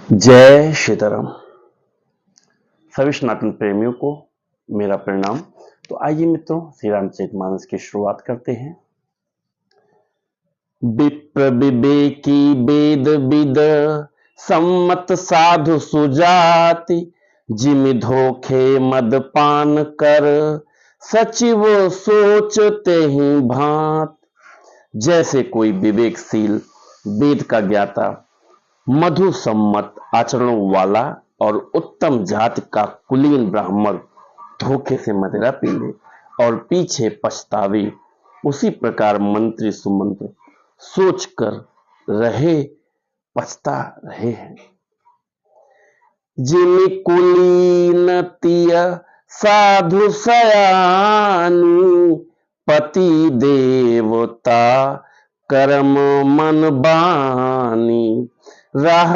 जय सीताराम। सभी सनातन प्रेमियों को मेरा प्रणाम। तो आइए मित्रों, श्री रामचरितमानस की शुरुआत करते हैं। विप्र विवेकी वेद विद सम्मत साधु सुजाति, जिमि धोखे मदपान कर सचिव सोचते ही भांत। जैसे कोई विवेकशील वेद का ज्ञाता, मधु सम्मत आचरणों वाला और उत्तम जाति का कुलीन ब्राह्मण धोखे से मदिरा पी ले और पीछे पछतावे, उसी प्रकार मंत्री सुमंत्र सोच कर पछता रहे हैं। जिमि कुलीन तिय साधु सयानी, पति देवता कर्म मन बानी, रह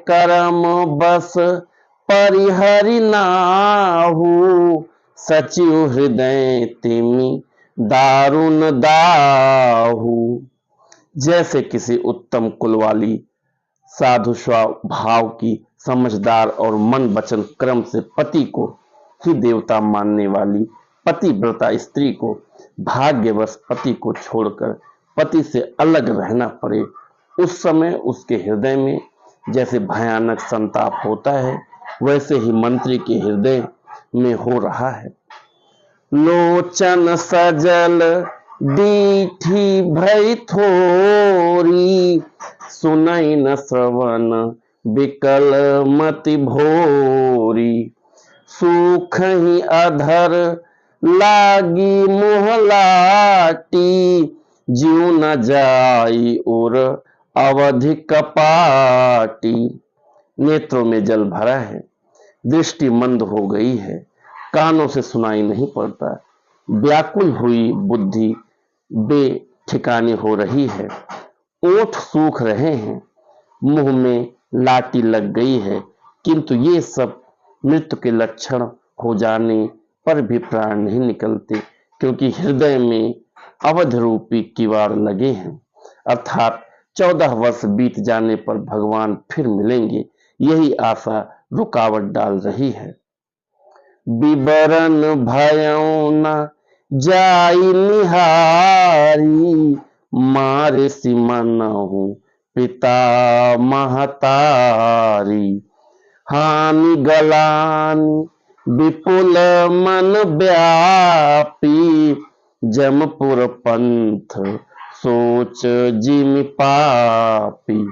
कर्म बस परिहरि नाहु, सचिव हृदय तिमि दारुण दाहु। जैसे किसी उत्तम कुल वाली साधु स्वभाव की समझदार और मन वचन क्रम से पति को ही देवता मानने वाली पतिव्रता स्त्री को भाग्यवश पति को छोड़कर पति से अलग रहना पड़े, उस समय उसके हृदय में जैसे भयानक संताप होता है, वैसे ही मंत्री के हृदय में हो रहा है। लोचन सजल दीठी भई थोरी, सुनई न श्रवण विकल मति भोरी। सुख ही अधर लागी मोहलाटी, जीव न जाई और अवधि कपाटी। नेत्रों में जल भरा है, दृष्टि मंद हो गई है, कानों से सुनाई नहीं पड़ता, व्याकुल हुई बुद्धि बेठिकानी हो रही है। ओठ सूख रहे हैं, मुंह में लाटी लग गई है, किंतु ये सब मृत्यु के लक्षण हो जाने पर भी प्राण नहीं निकलते, क्योंकि हृदय में अवध रूपी किवाड़ लगे हैं। अर्थात 14 वर्ष बीत जाने पर भगवान फिर मिलेंगे, यही आशा रुकावट डाल रही है। विवरण भयों न जाई निहारी, मारे सिमनहु पिता महतारी। हानि गलानी विपुल मन व्यापी, जमपुर पंथ सोच जिमि पापी।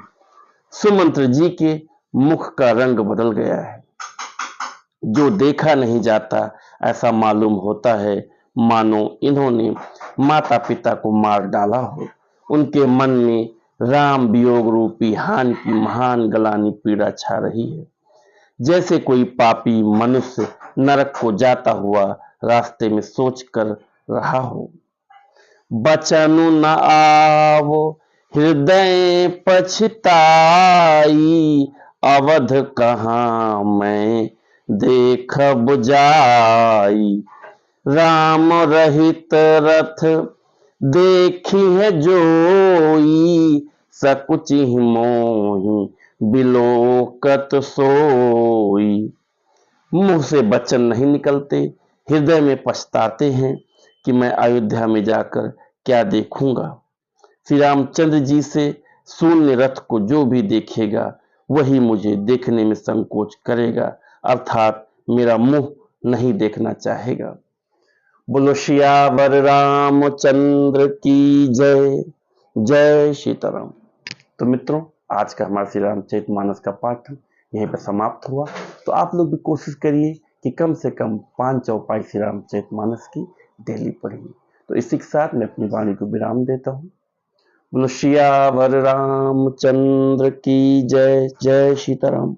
सुमंत्र जी के मुख का रंग बदल गया है। जो देखा नहीं जाता, ऐसा मालूम होता है मानो इन्होंने माता पिता को मार डाला हो। उनके मन में राम वियोग रूपी हानि की महान गलानी पीड़ा छा रही है। जैसे कोई पापी मनुष्य नरक को जाता हुआ रास्ते में सोच कर रहा हो। बचनु न आवो हृदय पछताई, अवध कहाँ मैं देखब जाई। राम रहित रथ देखी है जोई, सकुचि मोहि बिलोकत सोई। मुंह से वचन नहीं निकलते, हृदय में पछताते हैं कि मैं अयोध्या में जाकर क्या देखूंगा। श्री रामचंद्र जी से शून्य रथ को जो भी देखेगा, वही मुझे देखने में संकोच करेगा, अर्थात मेरा मुंह नहीं देखना चाहेगा। बोलो सियावर रामचंद्र की जय। जय सीताराम। तो मित्रों, आज का हमारा श्री रामचरितमानस का पाठ यहीं पर समाप्त हुआ। तो आप लोग भी कोशिश करिए कि कम से कम 5 चौपाई श्री रामचरितमानस की डेली पढ़िए। तो इसी के साथ मैं अपनी वाणी को विराम देता हूँ। बोलो सियावर रामचंद्र की जय। जय सीताराम।